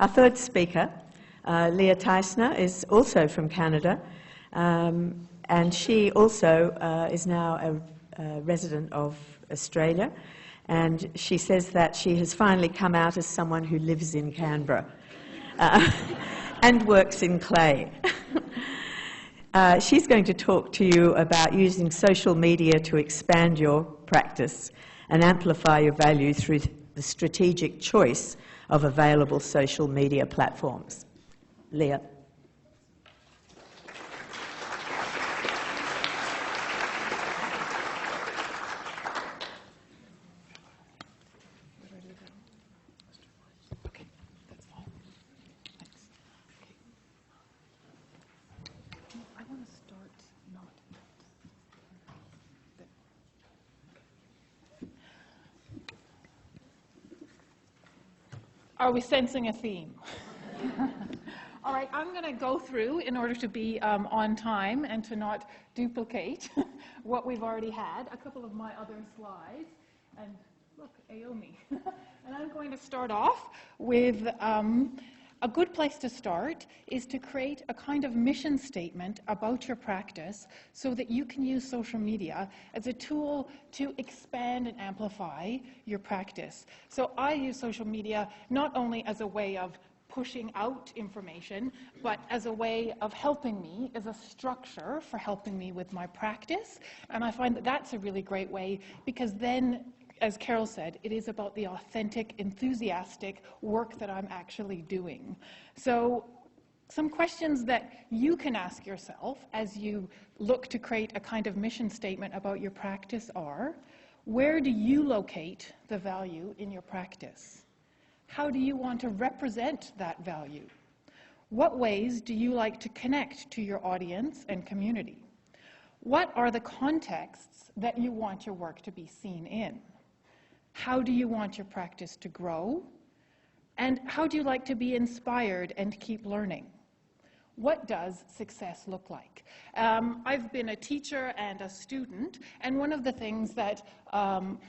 Our third speaker, Lia Tajcnar, is also from Canada, and she also is now a resident of Australia, and she says that she has finally come out as someone who lives in Canberra and works in clay. She's going to talk to you about using social media to expand your practice and amplify your value through the strategic choice of available social media platforms. Lia. Are we sensing a theme? All right, I'm going to go through, in order to be on time and to not duplicate what we've already had, a couple of my other slides. And look, Aomi. And I'm going to start off with a good place to start is to create a kind of mission statement about your practice so that you can use social media as a tool to expand and amplify your practice. So I use social media not only as a way of pushing out information, but as a way of helping me, as a structure for helping me with my practice. And I find that that's a really great way, because then, as Carol said, it is about the authentic, enthusiastic work that I'm actually doing. So some questions that you can ask yourself as you look to create a kind of mission statement about your practice are: where do you locate the value in your practice? How do you want to represent that value? What ways do you like to connect to your audience and community? What are the contexts that you want your work to be seen in? How do you want your practice to grow? And how do you like to be inspired and keep learning? What does success look like? I've been a teacher and a student, and one of the things that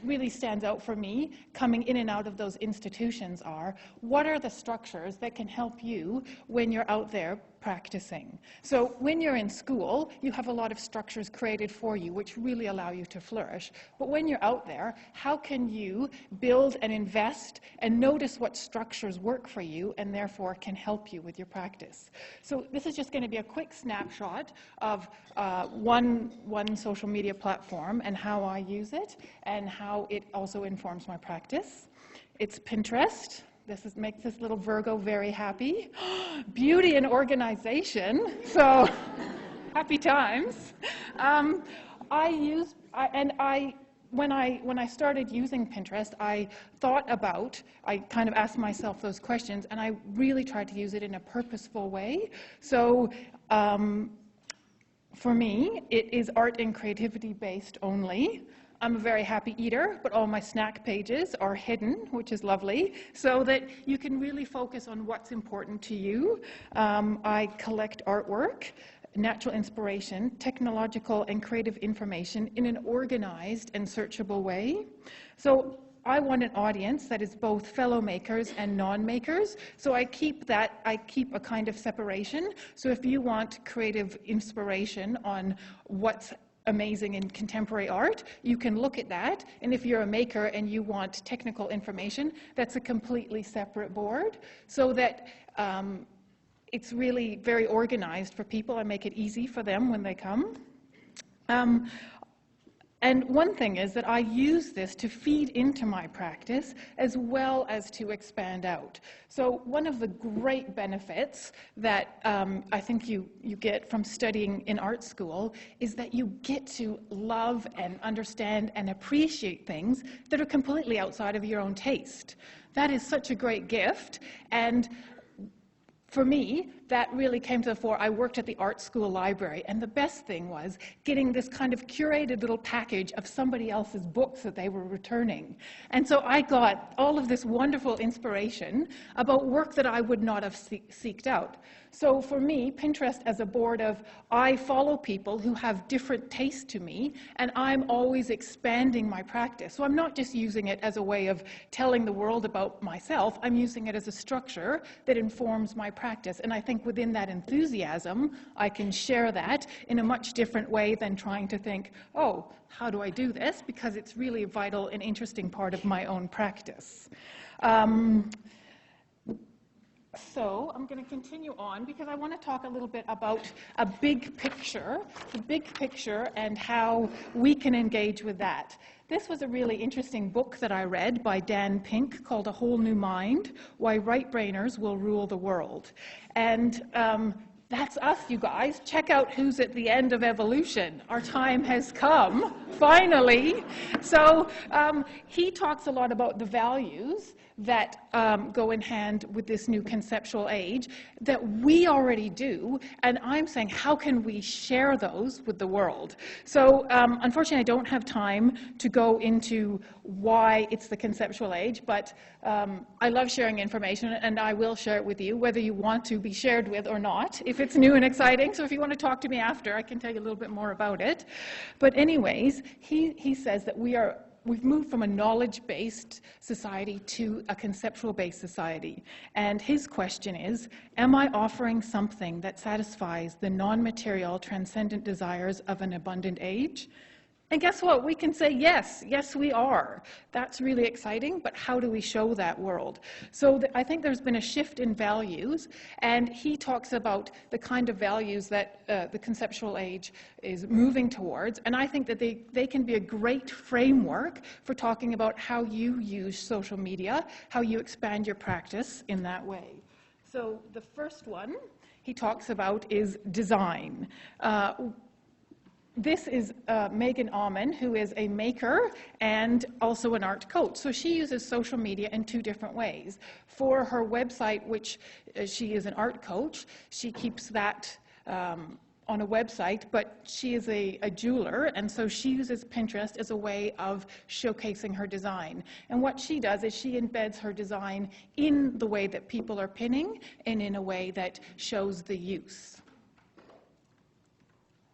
really stands out for me coming in and out of those institutions are, what are the structures that can help you when you're out there practicing? So when you're in school, you have a lot of structures created for you which really allow you to flourish. But when you're out there, how can you build and invest and notice what structures work for you and therefore can help you with your practice? So this is just going to be a quick snapshot of one social media platform and how I use it and how it also informs my practice. It's Pinterest. This makes this little Virgo very happy. Beauty and organization. So happy times. When I started using Pinterest, I kind of asked myself those questions, and I really tried to use it in a purposeful way. So for me, it is art and creativity based only. I'm a very happy eater, but all my snack pages are hidden, which is lovely, so that you can really focus on what's important to you. I collect artwork, natural inspiration, technological and creative information in an organized and searchable way. So I want an audience that is both fellow makers and non-makers. So I keep a kind of separation. So if you want creative inspiration on what's amazing in contemporary art, you can look at that. And if you're a maker and you want technical information, that's a completely separate board, so that it's really very organized for people. I make it easy for them when they come. And one thing is that I use this to feed into my practice as well as to expand out. So one of the great benefits that I think you get from studying in art school is that you get to love and understand and appreciate things that are completely outside of your own taste. That is such a great gift. And for me, that really came to the fore. I worked at the art school library, and the best thing was getting this kind of curated little package of somebody else's books that they were returning. And so I got all of this wonderful inspiration about work that I would not have seeked out. So for me, Pinterest as a board of, I follow people who have different tastes to me, and I'm always expanding my practice. So I'm not just using it as a way of telling the world about myself, I'm using it as a structure that informs my practice. And I think within that enthusiasm, I can share that in a much different way than trying to think, oh, how do I do this? Because it's really a vital and interesting part of my own practice. So I'm going to continue on because I want to talk a little bit about a big picture, the big picture, and how we can engage with that. This was a really interesting book that I read by Dan Pink called A Whole New Mind, Why Right-Brainers Will Rule the World. And that's us, you guys. Check out who's at the end of evolution. Our time has come, finally. So he talks a lot about the values that go in hand with this new conceptual age that we already do, and I'm saying, how can we share those with the world? So unfortunately, I don't have time to go into why it's the conceptual age, but I love sharing information, and I will share it with you, whether you want to be shared with or not, if it's new and exciting. So if you want to talk to me after, I can tell you a little bit more about it. But anyways, he says that we've moved from a knowledge-based society to a conceptual-based society. And his question is, am I offering something that satisfies the non-material, transcendent desires of an abundant age? And guess what? We can say yes. Yes, we are. That's really exciting, but how do we show that world? So I think there's been a shift in values, and he talks about the kind of values that the conceptual age is moving towards, and I think that they can be a great framework for talking about how you use social media, how you expand your practice in that way. So the first one he talks about is design. This is Megan Auman, who is a maker and also an art coach. So she uses social media in two different ways. For her website, which she is an art coach, she keeps that on a website, but she is a jeweler, and so she uses Pinterest as a way of showcasing her design. And what she does is she embeds her design in the way that people are pinning and in a way that shows the use.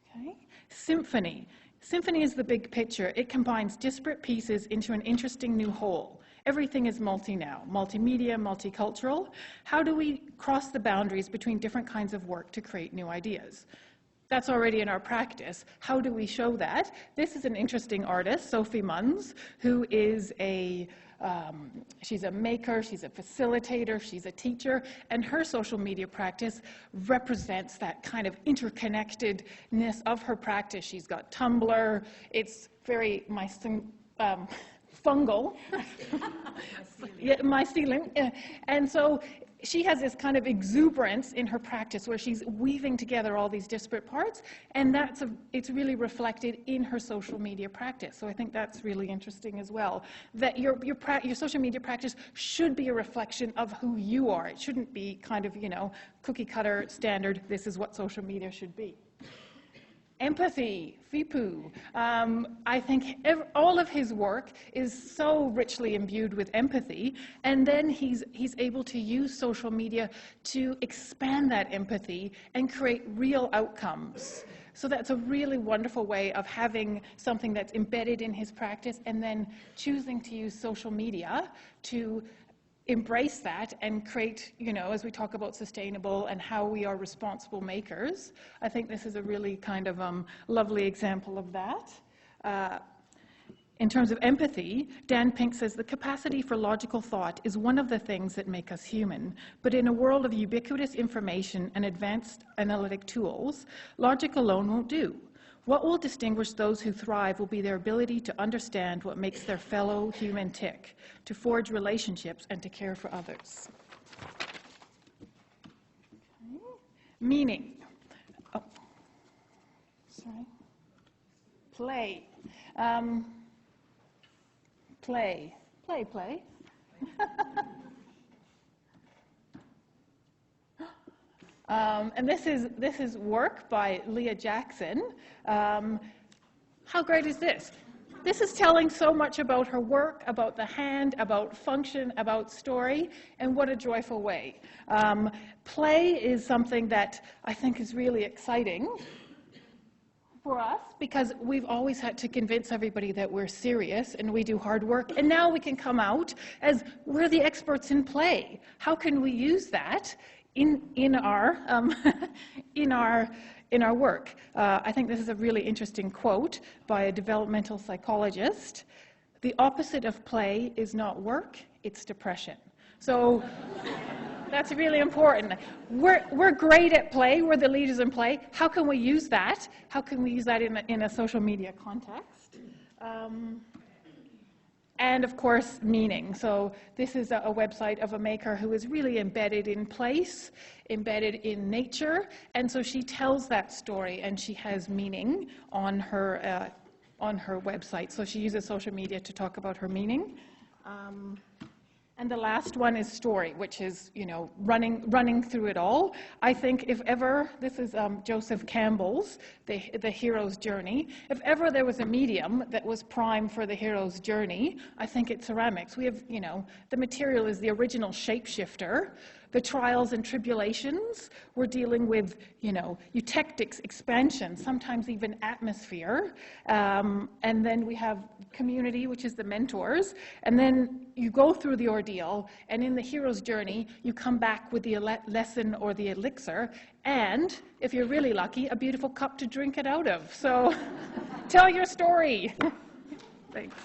Okay. SYMPHONY. SYMPHONY is the big picture. It combines disparate pieces into an interesting new whole. Everything is multi now, multimedia, multicultural. How do we cross the boundaries between different kinds of work to create new ideas? That's already in our practice. How do we show that? This is an interesting artist, Sophie Munns, who is she's a maker, she's a facilitator, she's a teacher, and her social media practice represents that kind of interconnectedness of her practice. She's got Tumblr, it's very fungal, mycelium, and so she has this kind of exuberance in her practice where she's weaving together all these disparate parts, and it's really reflected in her social media practice. So I think that's really interesting as well, that your social media practice should be a reflection of who you are. It shouldn't be kind of, cookie cutter standard, this is what social media should be. Empathy, Fipu. I think all of his work is so richly imbued with empathy, and then he's able to use social media to expand that empathy and create real outcomes. So that's a really wonderful way of having something that's embedded in his practice and then choosing to use social media to embrace that and create, as we talk about sustainable and how we are responsible makers. I think this is a really kind of lovely example of that. In terms of empathy, Dan Pink says the capacity for logical thought is one of the things that make us human. But in a world of ubiquitous information and advanced analytic tools, logic alone won't do. What will distinguish those who thrive will be their ability to understand what makes their fellow human tick, to forge relationships, and to care for others. Okay. Meaning. Oh. Sorry. Play. Play. And this is work by Lia Tajcnar. How great is this? This is telling so much about her work, about the hand, about function, about story, and what a joyful way. Play is something that I think is really exciting for us, because we've always had to convince everybody that we're serious and we do hard work, and now we can come out as we're the experts in play. How can we use that in our work? I think this is a really interesting quote by a developmental psychologist. The opposite of play is not work, it's depression. So that's really important. We're great at play. We're the leaders in play. How can we use that? How can we use that in a social media context? And of course, meaning. So this is a website of a maker who is really embedded in place, embedded in nature, and so she tells that story, and she has meaning on her website. So she uses social media to talk about her meaning. And the last one is story, which is, running through it all. I think if ever, this is Joseph Campbell's, the hero's journey. If ever there was a medium that was prime for the hero's journey, I think it's ceramics. We have, the material is the original shapeshifter. The trials and tribulations, we're dealing with, eutectics, expansion, sometimes even atmosphere. And then we have community, which is the mentors. And then you go through the ordeal, and in the hero's journey, you come back with the lesson or the elixir, and, if you're really lucky, a beautiful cup to drink it out of. So tell your story. Thanks.